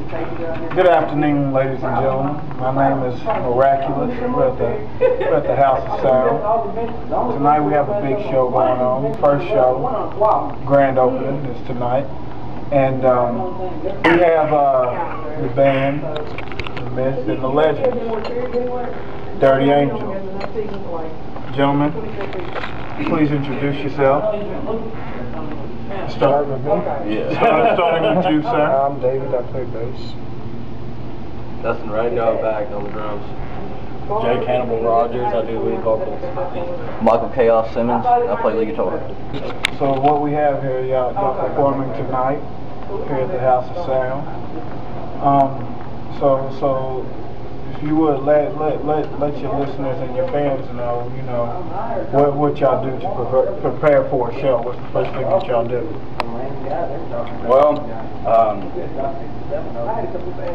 Good afternoon, ladies and gentlemen. My name is Miraculous. We're at the House of Sound. Tonight we have a big show going on. First show, grand opening is tonight. And we have the band, the myth, and the legend, Dirty Angel. Gentlemen, please introduce yourself. Start with me? Yeah. Starting with you, sir. I'm David, I play bass. Dustin Radar back on the drums. Jay Cannibal Rogers, I do lead vocals. Michael Chaos Simmons, I play lead guitar. So what we have here, y'all performing tonight here at the House of Sound. So if you would let your listeners and your fans know, what y'all do to prepare for a show. What's the first thing that y'all do? Well,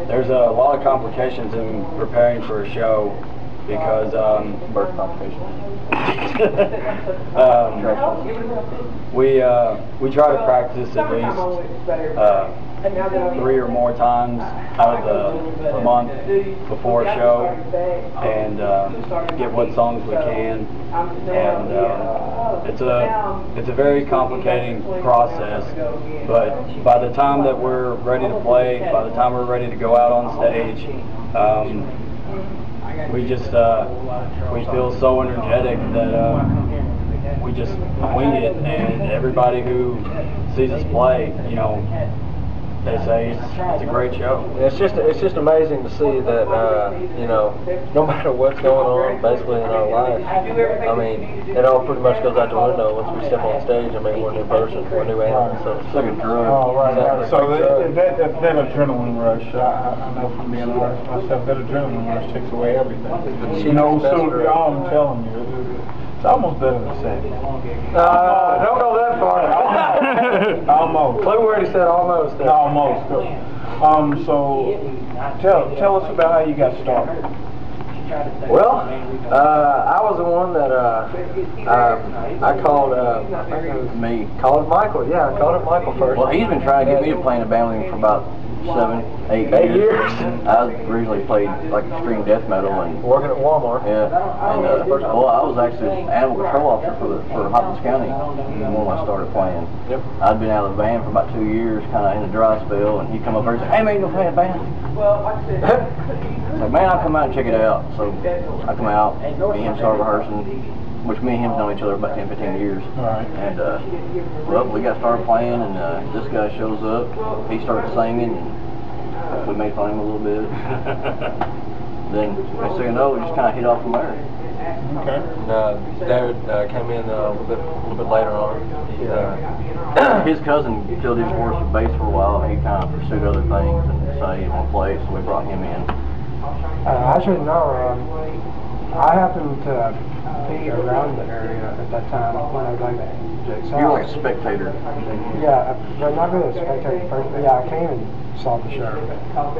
there's a lot of complications in preparing for a show because birth complications. We try to practice at least 3 or more times out of the month before a show, and get what songs we can, and it's a very complicating process, but by the time that we're ready to play, by the time we're ready to go out on stage, we feel so energetic that we just wing it, and everybody who sees us play, they say it's a great show. It's just amazing to see that no matter what's going on basically in our life, I mean, it all pretty much goes out the window once we step on stage. I mean, we're a new person, we're a new animal, so it's like a drug. Oh, right. Exactly. So that adrenaline rush, I know from being an artist myself, that adrenaline rush takes away everything. I'm telling you, it's almost better than sex. Don't go that far. Almost. Clue word, he said almost. Almost. So tell us about how you got started. Well, I was the one that I called. I think it was me. Called Michael. Yeah, I called it Michael first. Well, he's been trying to get me to play in a band with him for about 7, 8 years. I originally played like extreme death metal and working at Walmart. Yeah, and well, I was actually animal control officer for Hopkins County when I started playing. Yep. I'd been out of the band for about 2 years, kind of in a dry spell, and he'd come up here and say, "Hey man, you gonna play in a band?" So man, I'll come out and check it out. So I come out, me and him start rehearsing, which me and him know each other about 10, 15 years. Right. And well, we got started playing, and this guy shows up. He started singing, and we made fun of him a little bit. Then next thing you know, we just kind of hit off from there. Okay. And David came in a little bit later on. His cousin filled his horse with bass for a while. He kind of pursued other things and decided he didn't want to play, so we brought him in. Actually, no. I happened to be around the area at that time when I was like Jake's house. You were like a spectator. Yeah, but not really a spectator first. But yeah, I came and saw the show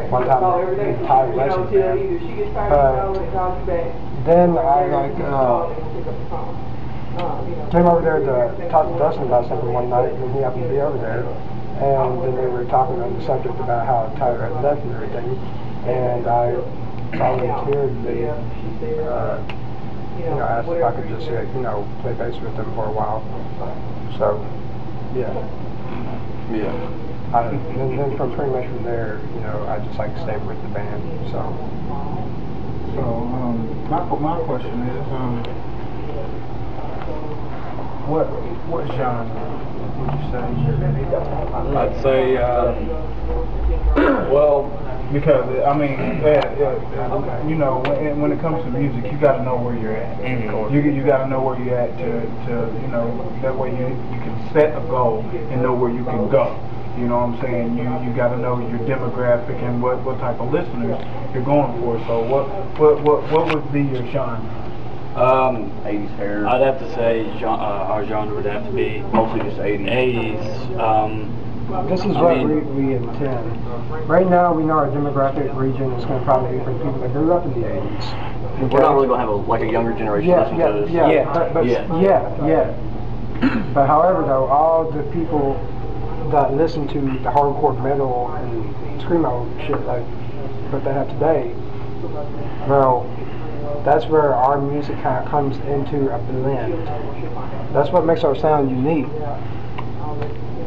one time. The entire lesson there. But then I came over there to talk to Dustin about something one night, and he happened to be over there. And then we were talking on the subject about how Tyler had left and everything. And I volunteered to asked if I could just play bass with them for a while. So yeah. And then from pretty much from there, I just like stayed with the band. So my question is, what genre would you say? I'd say well, because I mean, when it comes to music, you got to know where you're at. You got to know where you're at to that way you can set a goal and know where you can go. You know what I'm saying? You got to know your demographic and what type of listeners you're going for. So what would be your genre? 80s hair. I'd have to say our genre would have to be mostly just 80s. This is what we intend. Right now, we know our demographic region is going to probably be for people that grew up in the 80s. Okay? We're not really going to have a younger generation listen to this. Yeah. But however, though, all the people that listen to the hardcore metal and screamo shit like what they have today, well, that's where our music kind of comes into a blend. That's what makes our sound unique.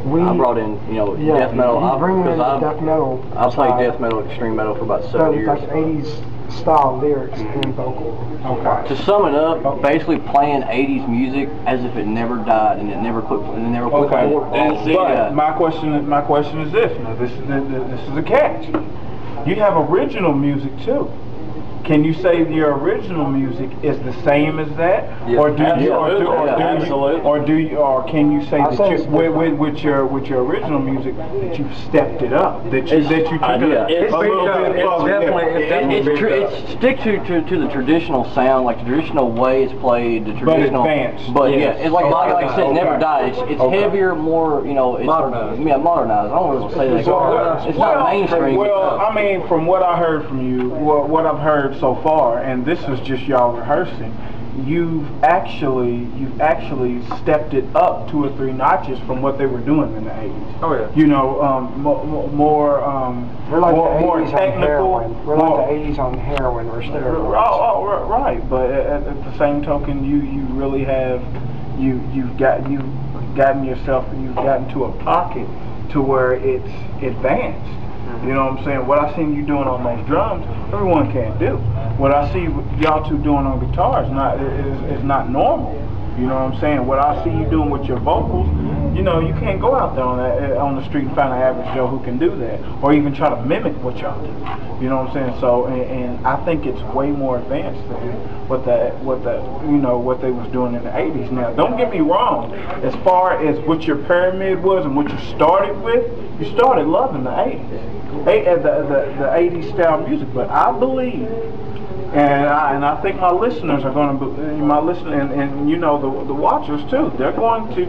I brought in, death metal. You bring in the death metal. I played death metal, extreme metal for about 7 years. Like 80s style lyrics and vocal. Okay. To sum it up, basically playing 80s music as if it never died and it never quit. Okay. But my question is this. Now this is a catch. You have original music too. Can you say your original music is the same as that, yes, or can you say that you, with your original music that you've stepped it up, that you took it a little bit It's stick to the traditional sound, like the traditional way it's played, the traditional. But advanced. But yeah, it's like I said, it never died. It's heavier, more it's modernized. Yeah, modernized. I don't want to say that. It's not mainstream. Well, I mean, from what I heard from you, what I've heard so far, and this is just y'all rehearsing, you've actually stepped it up 2 or 3 notches from what they were doing in the 80s. Oh yeah. More We're like more, the 80s more on technical. heroin. We're like the 80s on heroin or steroids. Right. But at the same token, you really have you've gotten to a pocket to where it's advanced. You know what I'm saying? What I seen you doing on those drums, everyone can't do. What I see y'all two doing on guitar is not normal. You know what I'm saying? What I see you doing with your vocals, you can't go out there on the street and find an average Joe who can do that, or even try to mimic what y'all do. You know what I'm saying? So, and I think it's way more advanced than what they was doing in the 80s. Now, don't get me wrong. As far as what your pyramid was and what you started with, you started loving the 80s. The 80s style music, but I believe, and I think my listeners are going to, and the watchers too. They're going to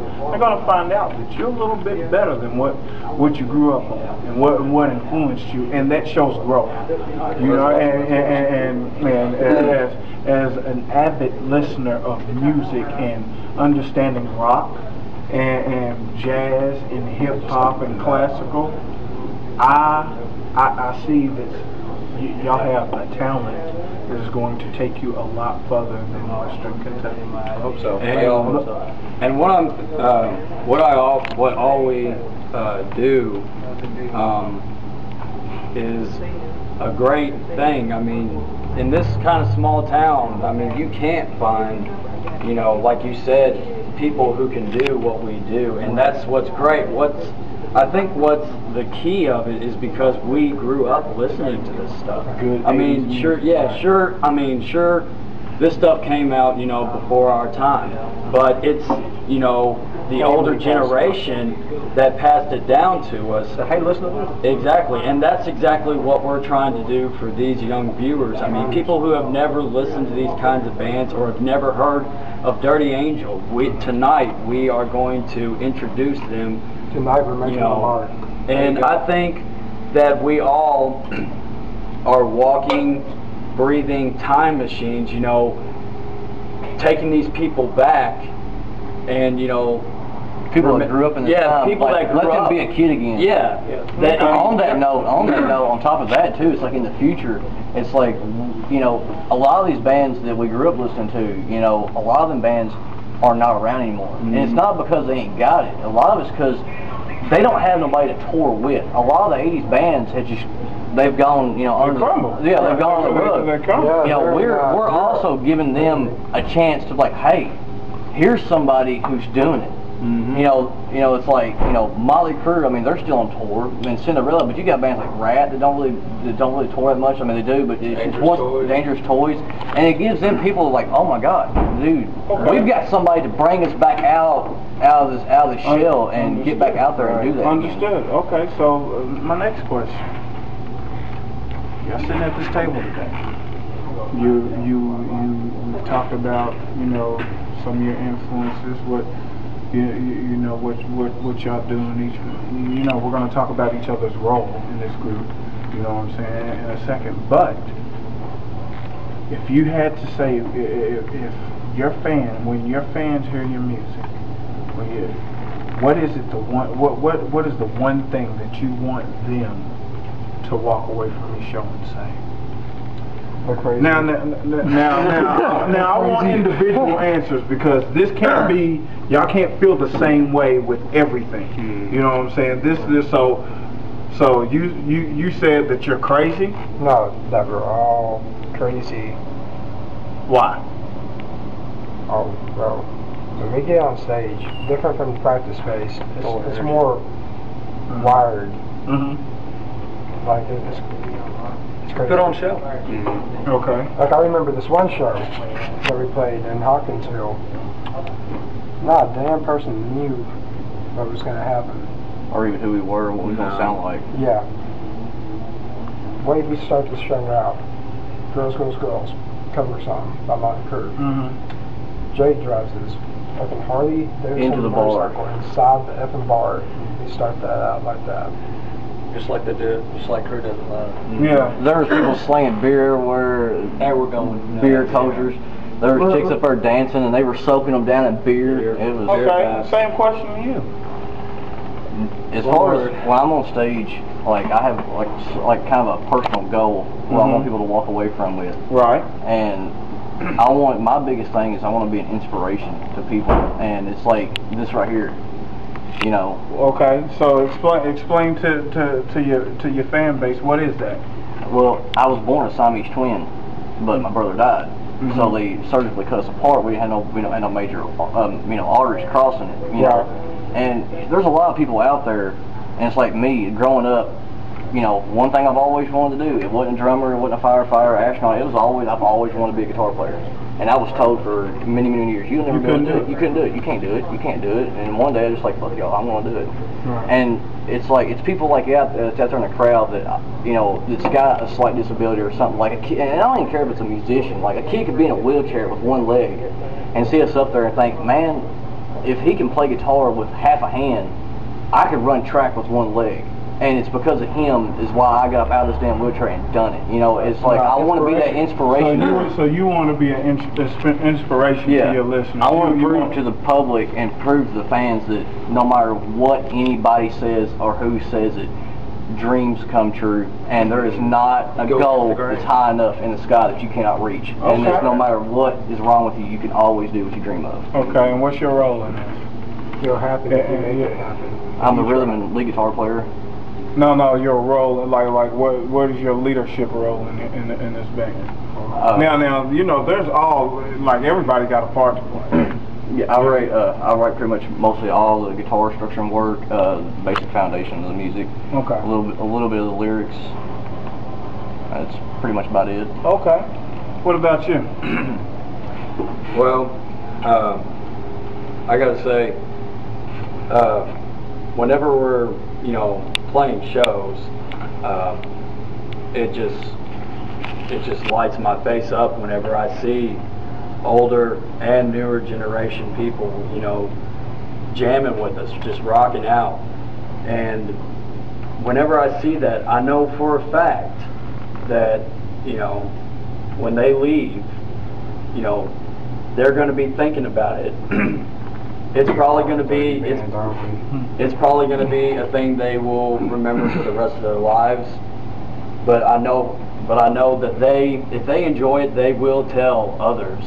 find out that you're a little bit better than what you grew up on and what influenced you, and that shows growth. And as an avid listener of music and understanding rock and jazz and hip hop and classical, I see that y'all have a talent that is going to take you a lot further than Western Kentucky. I hope so. And what all we do is a great thing. I mean, in this kind of small town, I mean, you can't find, like you said, people who can do what we do, and that's what's great. I think what's the key of it is because we grew up listening to this stuff. Good. I mean, sure, this stuff came out, before our time, but it's, the older generation that passed it down to us. Hey, listen to this. Exactly, and that's exactly what we're trying to do for these young viewers. I mean, people who have never listened to these kinds of bands or have never heard of Dirty Angel, tonight we are going to introduce them. Tonight we're making a mark. And I think that we all are walking, breathing time machines, taking these people back, and people that grew up in the time, people that grew let up. them be a kid again. Yeah. On that note, on top of that too, it's like in the future, it's like, a lot of these bands that we grew up listening to, a lot of them bands are not around anymore. And it's not because they ain't got it. A lot of it's because they don't have nobody to tour with. A lot of the 80s bands have they've gone, under crumbled. Yeah, they've gone on the rug. We're also giving them a chance to hey, here's somebody who's doing it. It's like, Motley Crue, I mean, they're still on tour, and Cinderella, but you got bands like Rat that don't really tour that much. I mean, they do, but it's Dangerous Toys, and it gives them people like, oh my God, dude, we've got somebody to bring us back out of the shell and get back out there and do that. Understood. Okay, so my next question: y'all sitting at this table today. You talk about some of your influences, what y'all doing we're going to talk about each other's role in this group, in a second. But if you had to say, if when your fans hear your music, what is it what is the one thing that you want them to walk away from the show and say? Now, I want individual answers, because this can't be, y'all can't feel the same way with everything. You know what I'm saying? So you said that you're crazy? No, that we're all crazy. Why? Oh, bro. When we get on stage, different from the practice space, it's more wired. Like it's crazy. Good on show. Okay. Like I remember this one show that we played in Hawkinsville. Not a damn person knew what was going to happen. Or even who we were and what we were going to sound like. Yeah. The way we start this show out, Girls, Girls, Girls, cover song by Monty Crew. Jake drives his fucking Harley into the bar. Inside the effing bar. We start that out like that. Just like they do, just like Crew does a lot. Yeah. There was people slinging beer where There we're going. beer closures. There was chicks up there dancing and they were soaking them down in beer. It was okay. Same question to you. As far as when I'm on stage, like I have like kind of a personal goal what I want people to walk away from with. Right. And my biggest thing is I want to be an inspiration to people, and it's like this right here. You know. Okay, so explain to your fan base, what is that? Well, I was born a Siamese twin, but my brother died, so they surgically cut us apart. We had no major arteries crossing it. You know, and there's a lot of people out there, and it's like me growing up. You know, one thing I've always wanted to do. It wasn't a drummer, it wasn't a firefighter, astronaut. I've always wanted to be a guitar player. And I was told for many, many years, you'll never be able to do it. You couldn't do it. You can't do it. You can't do it. And one day I was just like, fuck y'all, I'm going to do it. And it's like, it's people like that's out there in the crowd that, you know, that's got a slight disability or something. Like a kid, and I don't even care if it's a musician. Like a kid could be in a wheelchair with one leg and see us up there and think, man, if he can play guitar with half a hand, I could run track with one leg. And it's because of him is why I got up out of this damn wheelchair and done it. You know, it's like I want to be that inspiration. So you want to be an inspiration to your listeners. I want to prove to the public and prove to the fans that no matter what anybody says or who says it, dreams come true, and there is not a goal that's high enough in the sky that you cannot reach. And no matter what is wrong with you, you can always do what you dream of. Okay, and what's your role in this? You're happy that you make it happen. I'm the rhythm and lead guitar player. No, your role, like what is your leadership role in this band? Now, you know, there's everybody got a part to play. Yeah, I write pretty much mostly all the guitar structure and work, basic foundation of the music. Okay. A little bit of the lyrics. That's pretty much about it. Okay. What about you? Well, I gotta say, whenever we're, you know, playing shows, it just lights my face up whenever I see older and newer generation people, you know, jamming with us, just rocking out. And whenever I see that, I know for a fact that, you know, when they leave, you know, they're going to be thinking about it. It's probably going to be it's probably going to be a thing they will remember for the rest of their lives. But I know that if they enjoy it, they will tell others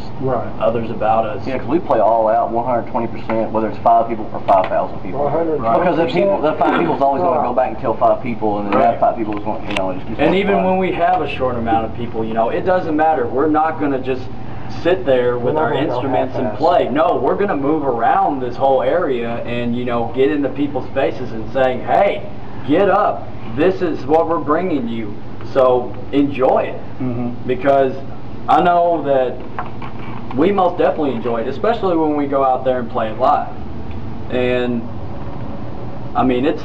about us. Yeah, because we play all out, 120%, whether it's 5 people or 5,000 people. 100%. Because that 5 people is always going to go back and tell 5 people, and then that 5 people is going, you know. And even when we have a short amount of people, you know, it doesn't matter. We're not going to just sit there with our instruments and play. No, we're going to move around this whole area and, you know, get into people's faces and saying, hey, get up. This is what we're bringing you. So enjoy it. Because I know that we most definitely enjoy it, especially when we go out there and play it live. And I mean, it's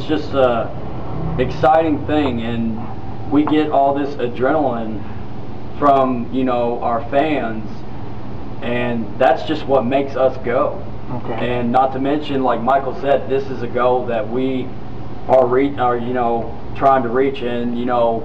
just a exciting thing, and we get all this adrenaline from, you know, our fans, and that's just what makes us go. And not to mention, like Michael said, this is a goal that we are you know, trying to reach, and, you know,